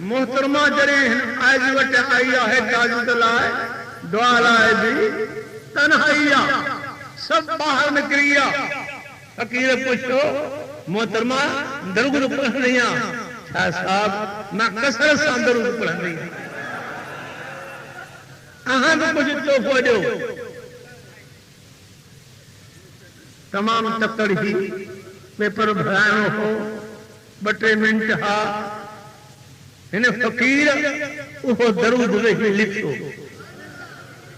محترمہ جڑے آج وٹ آئی ہے تاجد لائے دعا لائے بھی تنہائی سب باہر نکلی فقیر پوچھو محترمہ درود پڑھ رہی ہاں شاہ صاحب میں کثرت سے درود پڑھ رہی ہوں اہاں تو کچھ توفو دیو تمام تکڑ ہی پیپر بھرائنو ہو بٹے منٹ ہا انہیں فقیر وہ درود وہی لکھو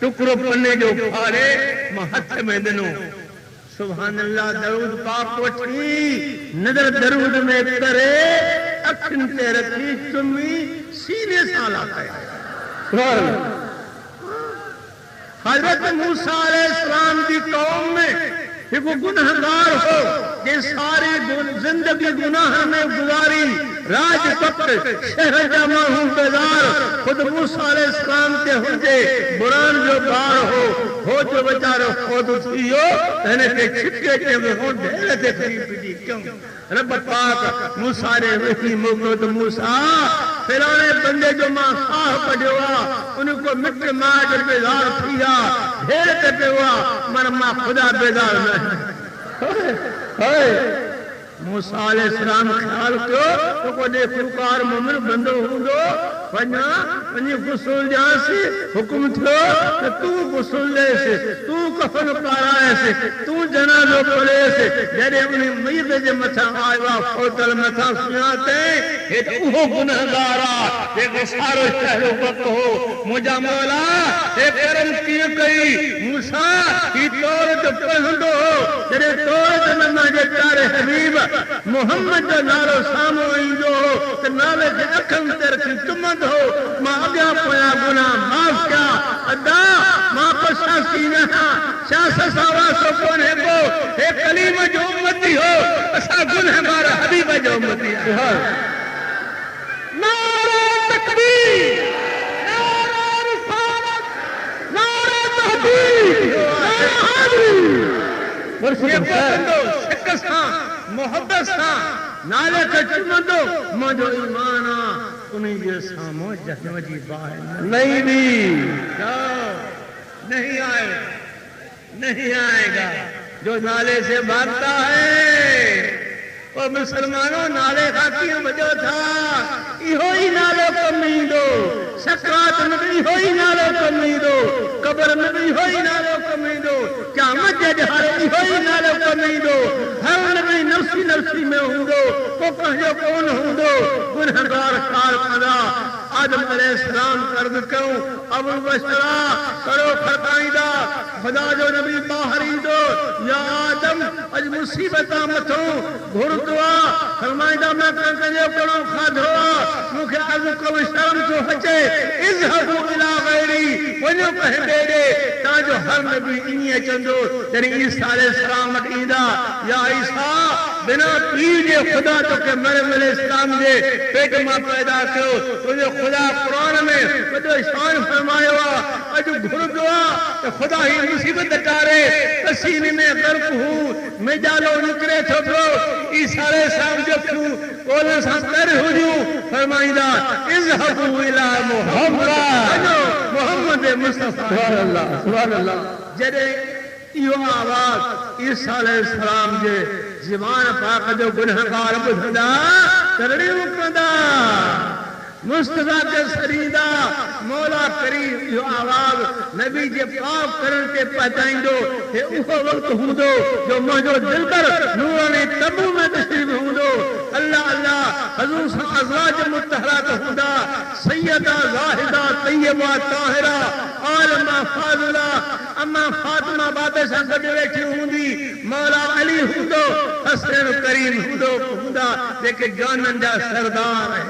ٹکڑو پنے جو پھارے میں ہتھ میں دنوں سبحان اللہ درود پاک وٹھی نظر درود میں کرے اکھن تے رکھی چمی سینے سالا کیا حضرت موسیٰ علیہ السلام دی قوم میں ایک گنہگار ہو کہ ساری زندگی گناہ میں گزاری راج پتر شہر جامع ہوں بیدار خود موسیٰ علیہ السلام کے ہوجے بران جو بار ہو جو بچار خود سیو کہنے کے چھکے کے میں ہوں ڈھیلے تھے قریب دی کیوں رب پاک موسیٰ نے وہی موقع موسیٰ فیرانے بندے جو ماں خواہ پڑھوا انہوں کو مٹر ماں جب بیدار تھیا ڈھیلے تے پہ ہوا من ماں خدا بیدار میں موسیٰ علیہ السلام خیال کیوں تو کو دے فروکار مومن بندو ہوں گو پنی غسل جہاں سے حکم تھو کہ تو غسل لے سے تو کفن پارائے سے تو جنازو پڑے سے جیرے انہیں مید جے متھا آئیوا فوتل متھا سناتے یہ تو وہ گنہگارا ایک سارو شہر وقت ہو مجھا مولا ایک کرم کیے کئی موسیٰ کی طورت پہندو ہو جیرے طورت نمہ جے پیارے حبیب محمد جو نارو سامو جو ہو تو نالے کے اکھن ترکی تمند ہو ماں اگیا پویا گناہ معاف کیا ادا ماں پسا سینہا شاہ ساوا سو کونے کو ایک کلیم جو امتی ہو اسا گنہ ہمارا حبیب جو امتی ہے نعرہ تکبیر نعرہ رسالت نعرہ تحبیر نعرہ حاضری یہ بندو شکستان محبت سا نالے کا چمندو مجھو ایمانا انہیں یہ سامو جہنم جی باہر نہیں بھی نہیں آئے گا جو نالے سے بھاگتا ہے وہ مسلمانوں نالے خاکیوں بجو تھا ایہوئی نالے کمی دو سکرات نبی ہوئی نالے کمی دو قبر نبی ہوئی نالے کمی دو قیامت جہار ایہوئی نالے کمی دو ہر نبی نفسی نفسی میں ہوں دو کو کہجو کون ہوں دو گنہگار کار پدا آدم علیہ السلام کرد کیوں ابو بشرا کرو خرقائدہ خدا جو نبی باہری دو یا آدم اج مصیبتہ متوں گھر دعا فرمائدہ میں کنجو کرو خادھوا مکھے عرض کو شرم جو ہچے اذهبوا الى غیری ونو کہیں بیڑے تا جو ہر نبی انہی چندو یعنی عیسیٰ علیہ السلام مقیدہ یا عیسیٰ بنا پیجے خدا تو کہ مرے علیہ السلام دے پیٹ ماں پیدا کرو تجھے خدا قرآن میں تو شان فرمائے ہوا اجو گھر دعا تو خدا ہی مصیبت ٹارے پسینے میں غرق ہوں میں جالو نکرے تھو برو عیسیٰ علیہ السلام جو کیوں بولن سانتر ہو جو فرمائیدہ اذهبوا الى محمد مصطفیٰ سبحان اللہ جڑے یہ آواز عیسیٰ علیہ السلام جے زبان پاک جو گنہگار بدھدا کرڑی مکندا مصطفیٰ کے سریدہ مولا کریم یہ آواز نبی جے پاک کرن کے پہتائیں دو کہ اوہ وقت ہوں دو جو مجھو دل پر نورانی تبو میں تشریف ہوں دو اللہ اللہ حضور ازواج متحرات ہوں دا سیدہ زاہدہ طیبہ طاہرہ عالمہ فاضلہ اما فاطمہ بادشاہ گڑے بیٹھی ہوں دی مولا علی ہوں دو حسن کریم ہوں دو ہوں دا لیکن جانن جا سردار ہے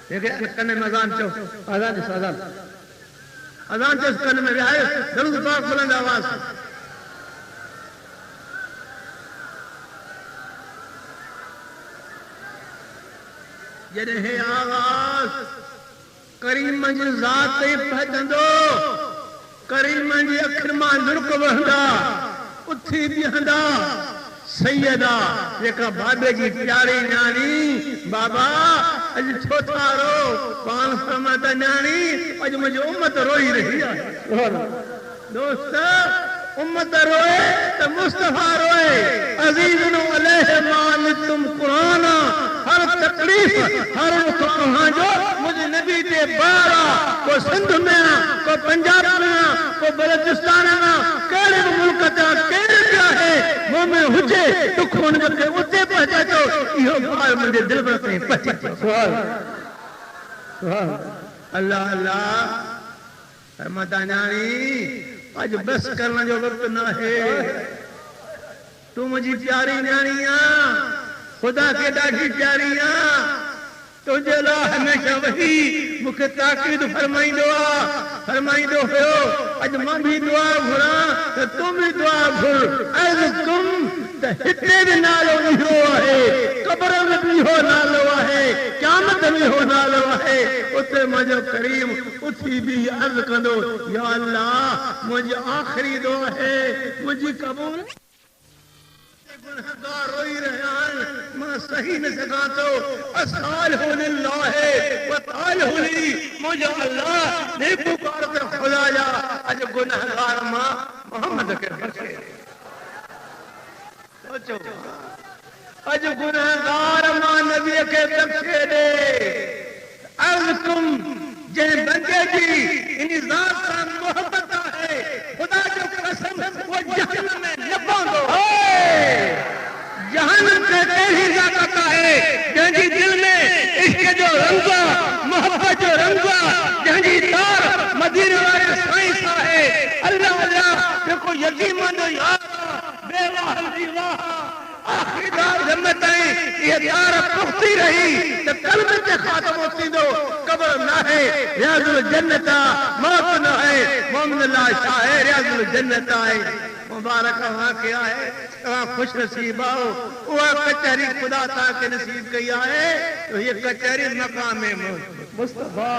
لیکن کنے میں اذان چو اذان جس اذان چو کنے میں آئے درود پاک بلند آواز جنہیں آواز کریم جی ذات پہدندو کریم جی اکھر ماں نرک وہندا اتھی بیہندا سیدہ جیکا بابے جی پیاری نانی بابا اج چھو تھارو پان فرماتا نانی اج مجھے امت روئی رہی ہے دوست امت روئے تو مصطفیٰ روئے عزیزن علیہ مالتم قرآن ہر تکلیف ہر کہاں جو مجھے نبی دے بارا کو سندھ میں کو پنجاب میں کو بلوچستان میں کیڑے ملک تا کیڑے کیا ہے وہ میں ہوجے تو کھون کے اتے پہنچے تو یہ بار مجھے دل پر کہیں پہنچے سبحان اللہ اللہ فرماتا نانی آج بس کرنا جو وقت نہ ہے تو مجھے پیاری نانیاں خدا کے ڈاکی پیاریاں تجھے لا ہمیشہ وہی مکہ تاکید فرمائی دو ہو اج ماں بھی دعا بھرا تو تم بھی دعا بھر از تم ہتے بھی نالو نہیں ہوا ہے قبر میں بھی ہو نالو ہے قیامت بھی ہو نالو ہے اتنے مجھے کریم اتھی بھی عرض کندو یا اللہ مجھے آخری دعا ہے مجھے قبول گنہگار روئی رہے ہیں میں صحیح نہ سکا تو اسالہ للہ وطالہ لی مجھے اللہ نے پکار کر خدا جا اج گنہگار ماں محمد کے بخشے سوچو اج گنہگار ماں نبی کے بخشے دے عرض تم جن بندے جی انہی ذات کا محبت ہے خدا جو قسم وہ جہنم میں نہ باندھو جہنم سے تیری ذات ہے جہاں جی دل میں عشق جو رنگا محبت جو رنگا جہاں جی تار مدینہ والے سائنسا ہے اللہ اللہ دیکھو یتیمان یار بے واہ دیواہ آخری دار ذمت آئیں یہ تار پختی رہی تو قلب سے خاتم ہوتی دو قبر نہ ہے ریاض الجنتا موت نہ ہے مومن اللہ شاہ ہے ریاض الجنتا ہے مبارک وہاں کیا ہے وہاں خوش نصیب آؤ وہ کچہری خدا تا کے نصیب کیا ہے تو یہ کچہری مقام مصطفیٰ